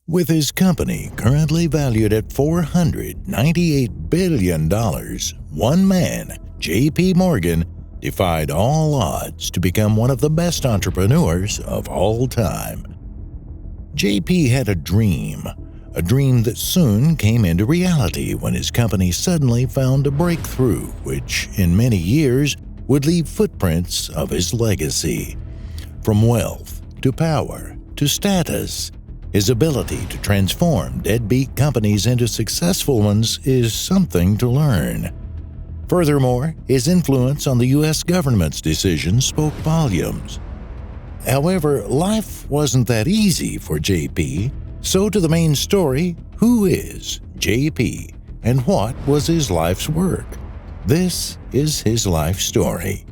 With his company currently valued at $498 billion, one man, J.P. Morgan, defied all odds to become one of the best entrepreneurs of all time. J.P. had a dream that soon came into reality when his company suddenly found a breakthrough which, in many years, would leave footprints of his legacy. From wealth to power to status, his ability to transform deadbeat companies into successful ones is something to learn. Furthermore, his influence on the U.S. government's decisions spoke volumes. However, life wasn't that easy for J.P., so to the main story, who is J.P. and what was his life's work? This is his life story.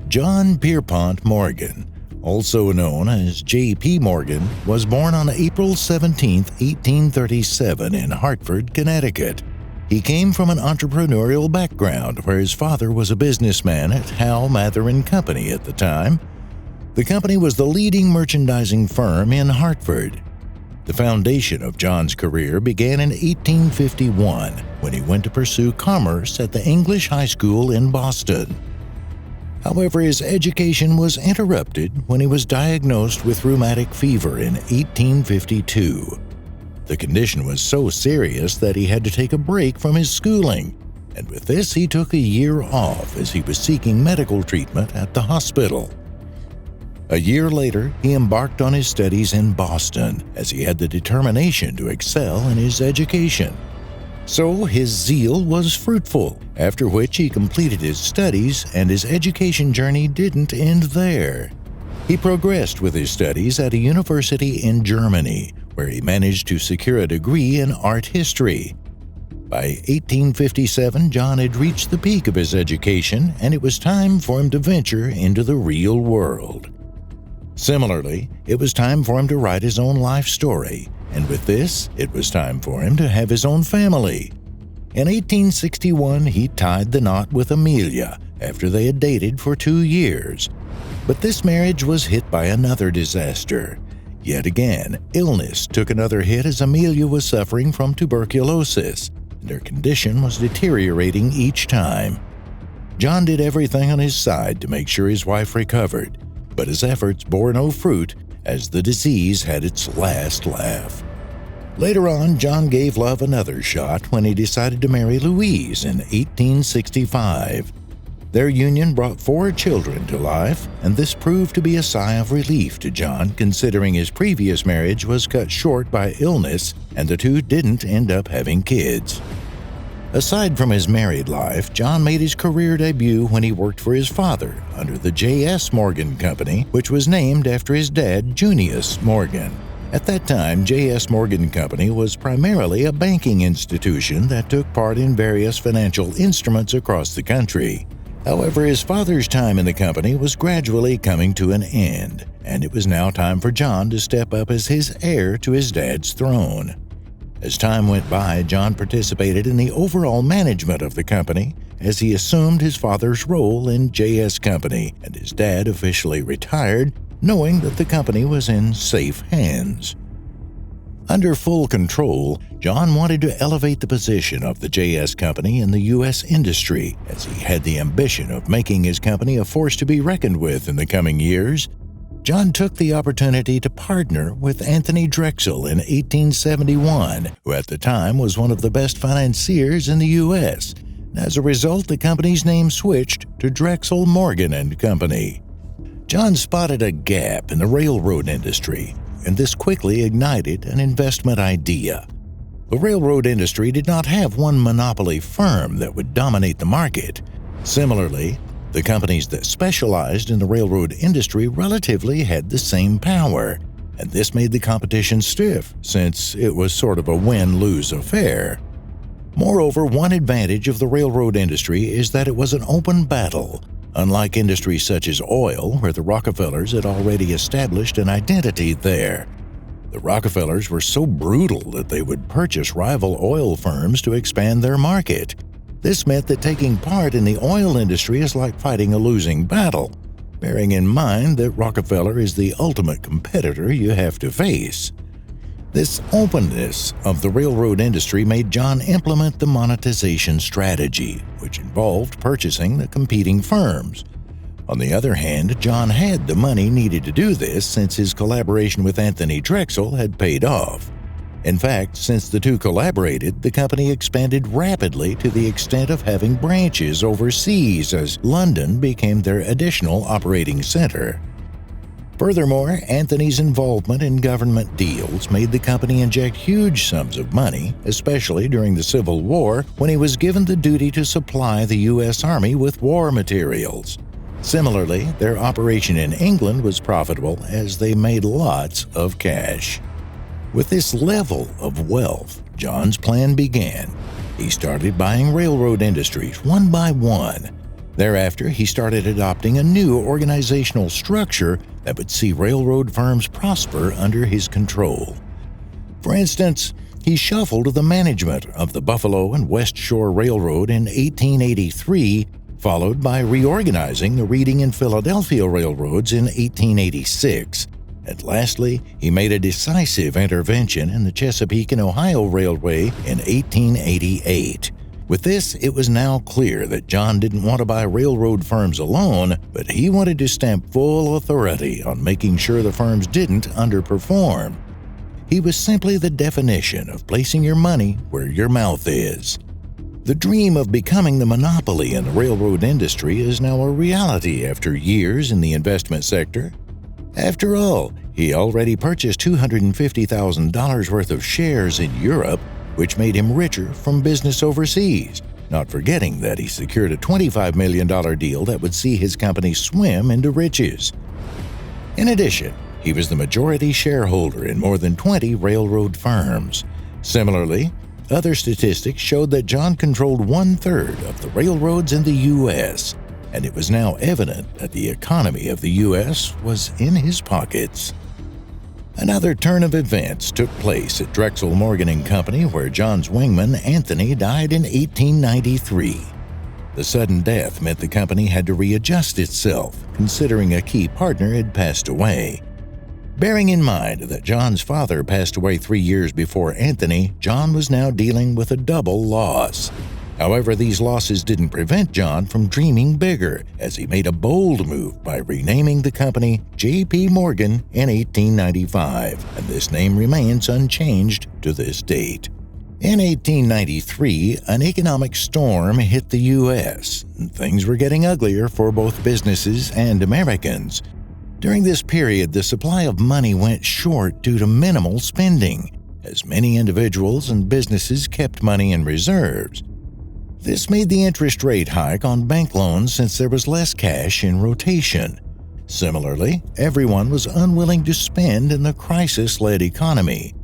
John Pierpont Morgan, also known as J.P. Morgan, was born on April 17, 1837 in Hartford, Connecticut. He came from an entrepreneurial background where his father was a businessman at Howe, Mather & Company at the time. The company was the leading merchandising firm in Hartford. The foundation of John's career began in 1851 when he went to pursue commerce at the English High School in Boston. However, his education was interrupted when he was diagnosed with rheumatic fever in 1852. The condition was so serious that he had to take a break from his schooling, and with this he took a year off as he was seeking medical treatment at the hospital. A year later, he embarked on his studies in Boston as he had the determination to excel in his education. So his zeal was fruitful, after which he completed his studies, and his education journey didn't end there. He progressed with his studies at a university in Germany, where he managed to secure a degree in art history. By 1857, John had reached the peak of his education, and it was time for him to venture into the real world. Similarly, it was time for him to write his own life story, and with this, it was time for him to have his own family. In 1861, he tied the knot with Amelia after they had dated for 2 years. But this marriage was hit by another disaster. Yet again, illness took another hit as Amelia was suffering from tuberculosis, and her condition was deteriorating each time. John did everything on his side to make sure his wife recovered, but his efforts bore no fruit as the disease had its last laugh. Later on, John gave love another shot when he decided to marry Louise in 1865. Their union brought 4 children to life, and this proved to be a sigh of relief to John considering his previous marriage was cut short by illness and the two didn't end up having kids. Aside from his married life, John made his career debut when he worked for his father under the J.S. Morgan Company, which was named after his dad, Junius Morgan. At that time, J.S. Morgan Company was primarily a banking institution that took part in various financial instruments across the country. However, his father's time in the company was gradually coming to an end, and it was now time for John to step up as his heir to his dad's throne. As time went by, John participated in the overall management of the company as he assumed his father's role in J.S. Company, and his dad officially retired, knowing that the company was in safe hands. Under full control, John wanted to elevate the position of the J.S. Company in the U.S. industry, as he had the ambition of making his company a force to be reckoned with in the coming years. John took the opportunity to partner with Anthony Drexel in 1871, who at the time was one of the best financiers in the U.S. As a result, the company's name switched to Drexel Morgan & Company. John spotted a gap in the railroad industry, and this quickly ignited an investment idea. The railroad industry did not have one monopoly firm that would dominate the market. Similarly, the companies that specialized in the railroad industry relatively had the same power, and this made the competition stiff, since it was sort of a win-lose affair. Moreover, one advantage of the railroad industry is that it was an open battle, unlike industries such as oil, where the Rockefellers had already established an identity there. The Rockefellers were so brutal that they would purchase rival oil firms to expand their market. This meant that taking part in the oil industry is like fighting a losing battle, bearing in mind that Rockefeller is the ultimate competitor you have to face. This openness of the railroad industry made John implement the monetization strategy, which involved purchasing the competing firms. On the other hand, John had the money needed to do this since his collaboration with Anthony Drexel had paid off. In fact, since the two collaborated, the company expanded rapidly to the extent of having branches overseas as London became their additional operating center. Furthermore, Anthony's involvement in government deals made the company inject huge sums of money, especially during the Civil War when he was given the duty to supply the U.S. Army with war materials. Similarly, their operation in England was profitable as they made lots of cash. With this level of wealth, John's plan began. He started buying railroad industries one by one. Thereafter, he started adopting a new organizational structure that would see railroad firms prosper under his control. For instance, he shuffled the management of the Buffalo and West Shore Railroad in 1883, followed by reorganizing the Reading and Philadelphia Railroads in 1886. And lastly, he made a decisive intervention in the Chesapeake and Ohio Railway in 1888. With this, it was now clear that John didn't want to buy railroad firms alone, but he wanted to stamp full authority on making sure the firms didn't underperform. He was simply the definition of placing your money where your mouth is. The dream of becoming the monopoly in the railroad industry is now a reality after years in the investment sector. After all, he already purchased $250,000 worth of shares in Europe, which made him richer from business overseas, not forgetting that he secured a $25 million deal that would see his company swim into riches. In addition, he was the majority shareholder in more than 20 railroad firms. Similarly, other statistics showed that John controlled 1/3 of the railroads in the U.S., and it was now evident that the economy of the U.S. was in his pockets. Another turn of events took place at Drexel Morgan & Company, where John's wingman, Anthony, died in 1893. The sudden death meant the company had to readjust itself, considering a key partner had passed away. Bearing in mind that John's father passed away 3 years before Anthony, John was now dealing with a double loss. However, these losses didn't prevent John from dreaming bigger, as he made a bold move by renaming the company J.P. Morgan in 1895, and this name remains unchanged to this date. In 1893, an economic storm hit the U.S., and things were getting uglier for both businesses and Americans. During this period, the supply of money went short due to minimal spending, as many individuals and businesses kept money in reserves. This made the interest rate hike on bank loans since there was less cash in rotation. Similarly, everyone was unwilling to spend in the crisis-led economy.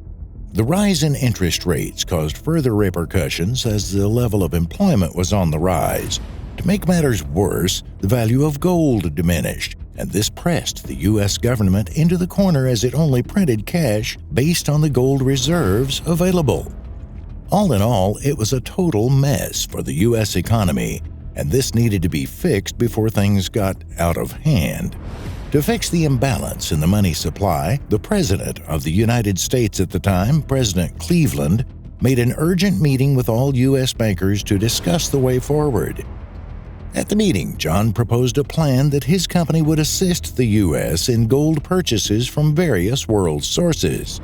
The rise in interest rates caused further repercussions as the level of employment was on the rise. To make matters worse, the value of gold diminished, and this pressed the U.S. government into the corner as it only printed cash based on the gold reserves available. All in all, it was a total mess for the U.S. economy, and this needed to be fixed before things got out of hand. To fix the imbalance in the money supply, the President of the United States at the time, President Cleveland, made an urgent meeting with all U.S. bankers to discuss the way forward. At the meeting, John proposed a plan that his company would assist the U.S. in gold purchases from various world sources.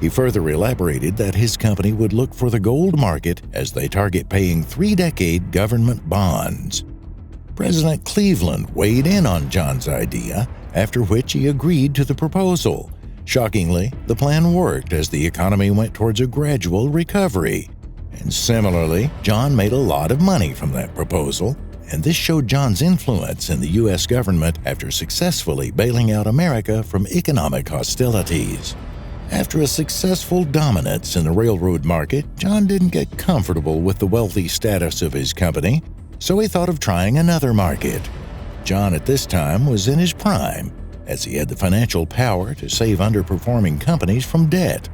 He further elaborated that his company would look for the gold market as they target paying 3-decade government bonds. President Cleveland weighed in on John's idea, after which he agreed to the proposal. Shockingly, the plan worked as the economy went towards a gradual recovery. And similarly, John made a lot of money from that proposal, and this showed John's influence in the U.S. government after successfully bailing out America from economic hostilities. After a successful dominance in the railroad market, John didn't get comfortable with the wealthy status of his company, so he thought of trying another market. John at this time was in his prime, as he had the financial power to save underperforming companies from debt.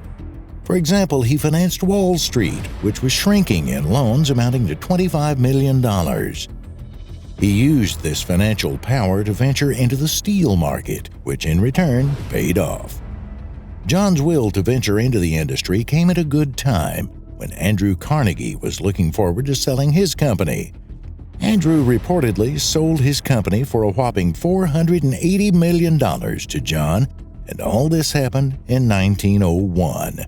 For example, he financed Wall Street, which was shrinking in loans amounting to $25 million. He used this financial power to venture into the steel market, which in return paid off. John's will to venture into the industry came at a good time when Andrew Carnegie was looking forward to selling his company. Andrew reportedly sold his company for a whopping $480 million to John, and all this happened in 1901.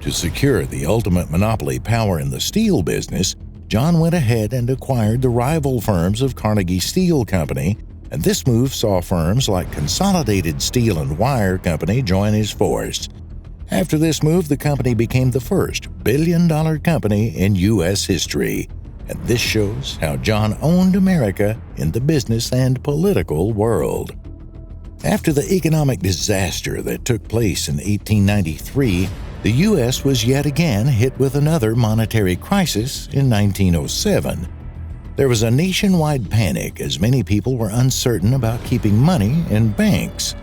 To secure the ultimate monopoly power in the steel business, John went ahead and acquired the rival firms of Carnegie Steel Company, and this move saw firms like Consolidated Steel and Wire Company join his force. After this move, the company became the first billion-dollar company in U.S. history, and this shows how John owned America in the business and political world. After the economic disaster that took place in 1893, the U.S. was yet again hit with another monetary crisis in 1907. There was a nationwide panic as many people were uncertain about keeping money in banks.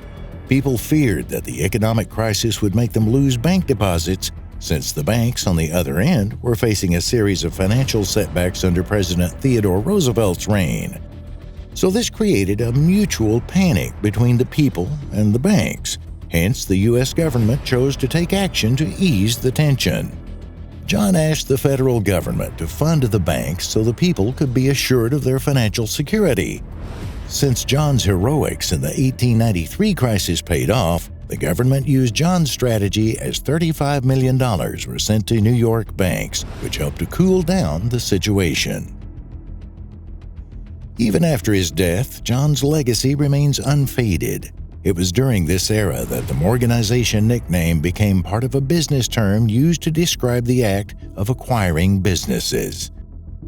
People feared that the economic crisis would make them lose bank deposits, since the banks on the other end were facing a series of financial setbacks under President Theodore Roosevelt's reign. So this created a mutual panic between the people and the banks. Hence, the U.S. government chose to take action to ease the tension. John asked the federal government to fund the banks so the people could be assured of their financial security. Since John's heroics in the 1893 crisis paid off, the government used John's strategy as $35 million were sent to New York banks, which helped to cool down the situation. Even after his death, John's legacy remains unfaded. It was during this era that the Morganization nickname became part of a business term used to describe the act of acquiring businesses.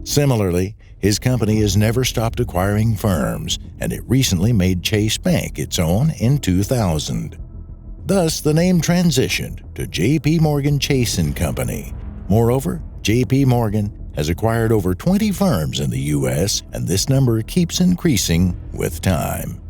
Similarly, his company has never stopped acquiring firms, and it recently made Chase Bank its own in 2000. Thus, the name transitioned to J.P. Morgan Chase & Company. Moreover, J.P. Morgan has acquired over 20 firms in the U.S., and this number keeps increasing with time.